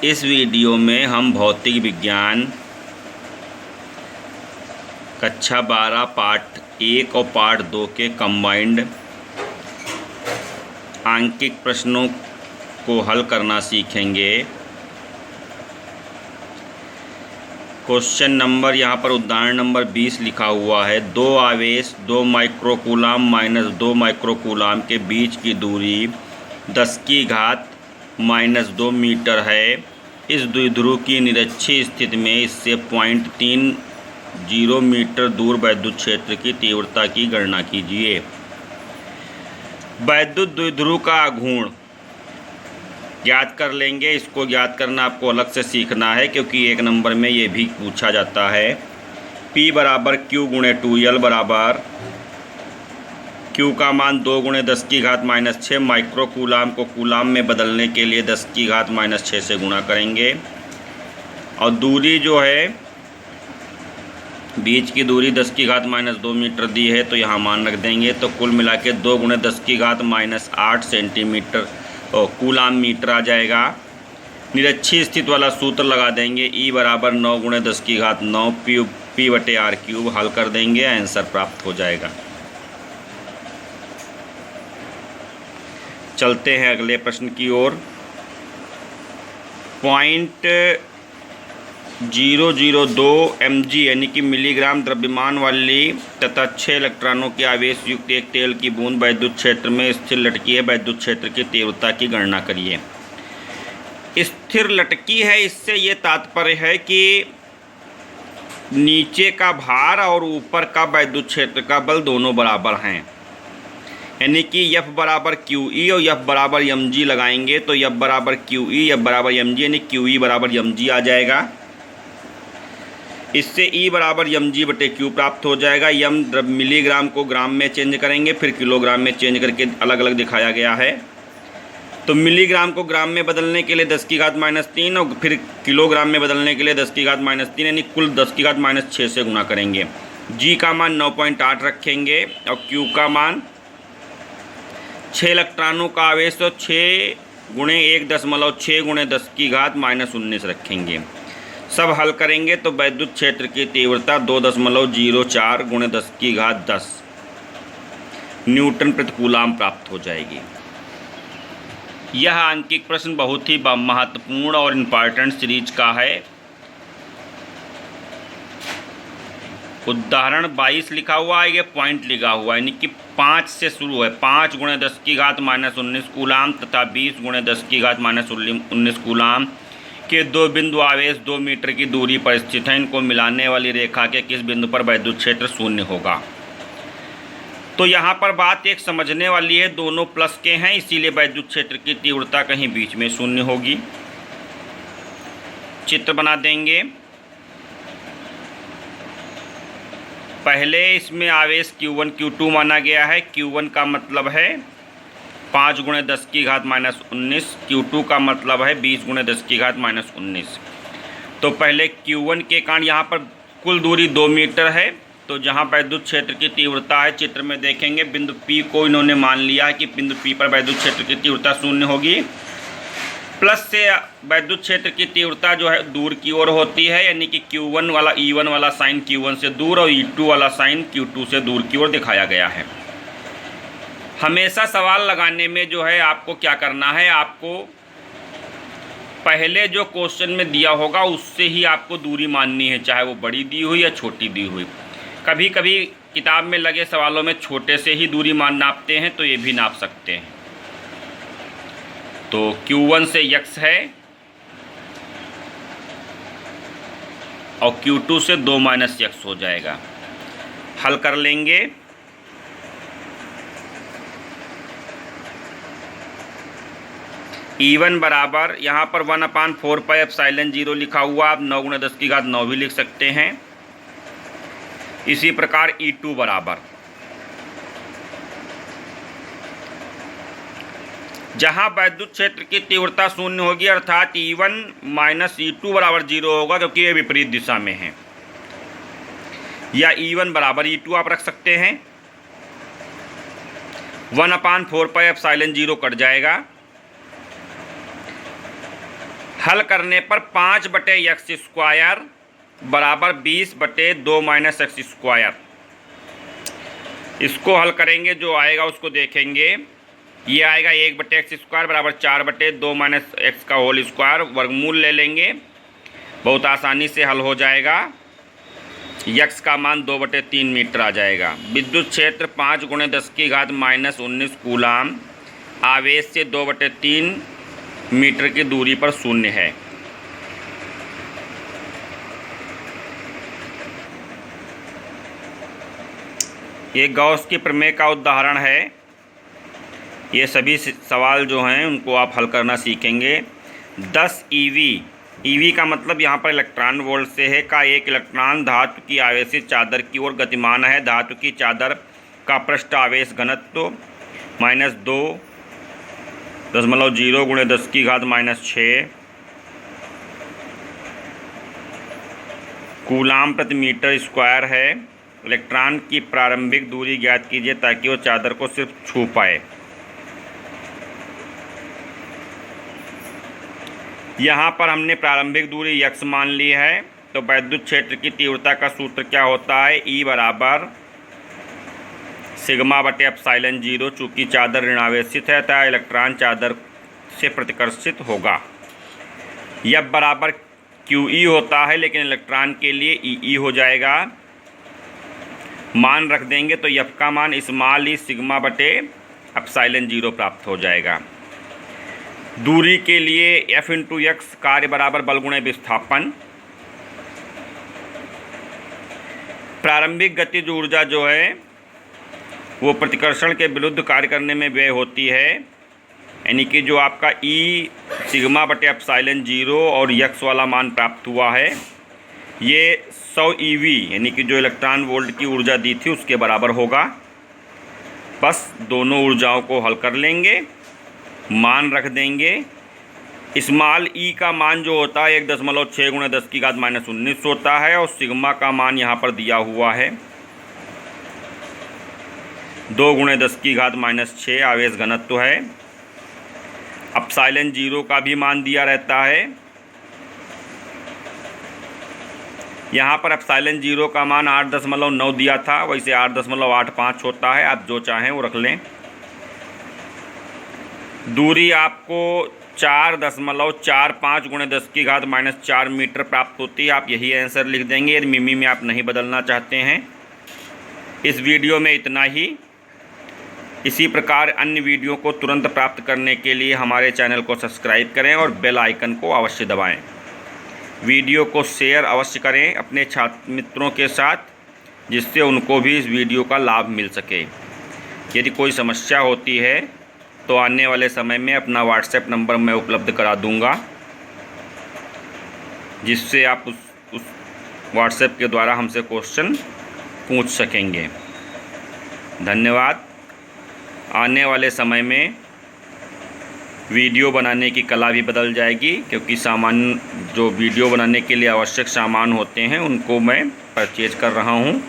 इस वीडियो में हम भौतिक विज्ञान कक्षा 12 पार्ट 1 और पार्ट 2 के कंबाइंड आंकिक प्रश्नों को हल करना सीखेंगे। क्वेश्चन नंबर यहाँ पर उदाहरण नंबर 20 लिखा हुआ है। दो आवेश 2 माइक्रोकूलाम माइनस 2 माइक्रोकूलाम के बीच की दूरी 10 की घात माइनस 2 मीटर है। इस द्विध्रुव की निरक्षीय स्थिति में इससे 0.30 मीटर दूर वैद्युत क्षेत्र की तीव्रता की गणना कीजिए। वैद्युत द्विध्रुव का आघूर्ण ज्ञात कर लेंगे। इसको ज्ञात करना आपको अलग से सीखना है, क्योंकि 1 नंबर में ये भी पूछा जाता है। P बराबर Q गुणे 2L बराबर Q का मान 2 गुणे 10 की घात माइनस 6 माइक्रोकूलाम को कूलाम में बदलने के लिए 10 की घात माइनस 6 से गुणा करेंगे। और दूरी जो है, बीच की दूरी 10 की घात माइनस 2 मीटर दी है, तो यहाँ मान रख देंगे। तो कुल मिला के 2 गुणे 10 की घात माइनस 8 सेंटीमीटर कूलाम मीटर आ जाएगा। निरक्षीय स्थिति वाला सूत्र लगा देंगे। E बराबर 9 गुणे 10 की घात 9 P बटे R क्यूब। हल कर देंगे, आंसर प्राप्त हो जाएगा। चलते हैं अगले प्रश्न की ओर। 0.002 mg यानी कि मिलीग्राम द्रव्यमान वाली तथा 6 इलेक्ट्रॉनों के आवेश युक्त एक तेल की बूंद वैद्युत क्षेत्र में स्थिर लटकी है। वैद्युत क्षेत्र की तीव्रता की गणना करिए। स्थिर लटकी है, इससे ये तात्पर्य है कि नीचे का भार और ऊपर का वैद्युत क्षेत्र का बल दोनों बराबर हैं। यानी कि F बराबर QE और F बराबर mg लगाएंगे तो F बराबर QE F बराबर mg यानी QE बराबर mg आ जाएगा। इससे E बराबर mg बटे Q प्राप्त हो जाएगा। m मिलीग्राम को ग्राम में चेंज करेंगे, फिर किलोग्राम में चेंज करके अलग अलग दिखाया गया है। तो मिलीग्राम को ग्राम में बदलने के लिए 10 की घात माइनस 3 और फिर किलोग्राम में बदलने के लिए 10 की घात माइनस 3 यानी कुल 10 की घात माइनस 6 से गुणा करेंगे। G का मान 9.8 रखेंगे और Q का मान 6 इलेक्ट्रॉनों का आवेश तो 6 गुणे 1.6 गुणे 10 की घात माइनस 19 रखेंगे। सब हल करेंगे तो वैद्युत क्षेत्र की तीव्रता 2.04 गुणे 10 की घात 10 न्यूटन प्रति कूलाम प्राप्त हो जाएगी। यह आंकिक प्रश्न बहुत ही महत्वपूर्ण और इम्पॉर्टेंट सीरीज का है। उदाहरण 22 लिखा हुआ है, ये पॉइंट लिखा हुआ है, यानी कि 5 से शुरू है। 5 गुणे 10 की घात माइनस 19 कूलाम तथा 20 गुणे 10 की घात माइनस 19 कूलाम के दो बिंदु आवेश 2 मीटर की दूरी पर स्थित हैं। इनको मिलाने वाली रेखा के किस बिंदु पर वैद्युत क्षेत्र शून्य होगा। तो यहाँ पर बात एक समझने वाली है, दोनों प्लस के हैं, इसीलिए वैद्युत क्षेत्र की तीव्रता कहीं बीच में शून्य होगी। चित्र बना देंगे। पहले इसमें आवेश Q1 Q2 माना गया है। Q1 का मतलब है 5 गुणे 10 की घात माइनस 19, Q2 का मतलब है 20 गुणे 10 की घात माइनस 19। तो पहले Q1 के कारण यहाँ पर कुल दूरी 2 मीटर है। तो जहाँ वैद्युत क्षेत्र की तीव्रता है, चित्र में देखेंगे बिंदु P को इन्होंने मान लिया है कि बिंदु P पर वैद्युत क्षेत्र की तीव्रता शून्य होगी। प्लस से वैद्युत क्षेत्र की तीव्रता जो है दूर की ओर होती है, यानी कि Q1 वाला E1 वाला साइन Q1 से दूर और E2 वाला साइन Q2 से दूर की ओर दिखाया गया है। हमेशा सवाल लगाने में जो है आपको क्या करना है, आपको पहले जो क्वेश्चन में दिया होगा उससे ही आपको दूरी माननी है, चाहे वो बड़ी दी हुई या छोटी दी हुई। कभी कभी किताब में लगे सवालों में छोटे से ही दूरी नापते हैं, तो ये भी नाप सकते हैं। तो Q1 से x है और Q2 से 2 माइनस x हो जाएगा। हल कर लेंगे। E1 बराबर यहाँ पर 1/4 पाई एप्सिलॉन 0 लिखा हुआ, आप 9 गुणे 10 की घात 9 भी लिख सकते हैं। इसी प्रकार E2 बराबर, जहाँ वैद्युत क्षेत्र की तीव्रता शून्य होगी अर्थात E1 माइनस E2 बराबर 0 होगा, क्योंकि ये विपरीत दिशा में है। या E1 बराबर E2 आप रख सकते हैं। 1/4 पाई एप्सिलॉन 0 कट जाएगा। हल करने पर 5/x² बराबर 20/2 - x²। इसको हल करेंगे, जो आएगा उसको देखेंगे। ये आएगा 1/x² बराबर 4/2 - x², वर्गमूल ले लेंगे, बहुत आसानी से हल हो जाएगा। यक्स का मान 2/3 मीटर आ जाएगा। विद्युत क्षेत्र 5 × 10 - 19 कूलाम आवेश से 2/3 मीटर की दूरी पर शून्य है। ये गॉस की प्रमेय का उदाहरण है। ये सभी सवाल जो हैं उनको आप हल करना सीखेंगे। 10 ईवी का मतलब यहाँ पर इलेक्ट्रॉन वोल्ट से है, का एक इलेक्ट्रॉन धातु की आवेशित चादर की ओर गतिमान है। धातु की चादर का पृष्ठ आवेश घनत्व -2.0 × 10⁻⁻6 कूलाम प्रति मीटर स्क्वायर है। इलेक्ट्रॉन की प्रारंभिक दूरी ज्ञात कीजिए ताकि वो चादर को सिर्फ छू पाए। यहाँ पर हमने प्रारंभिक दूरी यक्स मान ली है, तो वैद्युत क्षेत्र की तीव्रता का सूत्र क्या होता है? E बराबर σ/ε0। चूँकि चादर ऋणावेशित है अतः इलेक्ट्रॉन चादर से प्रतिकर्षित होगा। F बराबर QE होता है, लेकिन इलेक्ट्रॉन के लिए EE हो जाएगा। मान रख देंगे तो F का मान e σ/ε0 प्राप्त हो जाएगा। दूरी के लिए F × x कार्य बराबर बल गुणे विस्थापन। प्रारंभिक गतिज ऊर्जा जो है वो प्रतिकर्षण के विरुद्ध कार्य करने में व्यय होती है, यानी कि जो आपका E σ/ε0 और x वाला मान प्राप्त हुआ है ये 100 EV यानी कि जो इलेक्ट्रॉन वोल्ट की ऊर्जा दी थी उसके बराबर होगा। बस दोनों ऊर्जाओं को हल कर लेंगे, मान रख देंगे। स्मॉल e का मान जो होता है 1.6 × 10⁻⁻19 होता है, और सिग्मा का मान यहाँ पर दिया हुआ है 2 × 10⁻⁻6 आवेश घनत्व है। ε0 का भी मान दिया रहता है। यहाँ पर ε0 का मान 8.9 दिया था, वैसे 8.85 होता है, आप जो चाहें वो रख लें। दूरी आपको 4.45 × 10⁻⁻4 मीटर प्राप्त होती है। आप यही आंसर लिख देंगे यदि मिमी में आप नहीं बदलना चाहते हैं। इस वीडियो में इतना ही। इसी प्रकार अन्य वीडियो को तुरंत प्राप्त करने के लिए हमारे चैनल को सब्सक्राइब करें और बेल आइकन को अवश्य दबाएं। वीडियो को शेयर अवश्य करें अपने छात्र मित्रों के साथ, जिससे उनको भी इस वीडियो का लाभ मिल सके। यदि कोई समस्या होती है तो आने वाले समय में अपना व्हाट्सएप नंबर मैं उपलब्ध करा दूंगा, जिससे आप उस व्हाट्सएप के द्वारा हमसे क्वेश्चन पूछ सकेंगे। धन्यवाद। आने वाले समय में वीडियो बनाने की कला भी बदल जाएगी, क्योंकि सामान जो वीडियो बनाने के लिए आवश्यक सामान होते हैं उनको मैं परचेज कर रहा हूँ।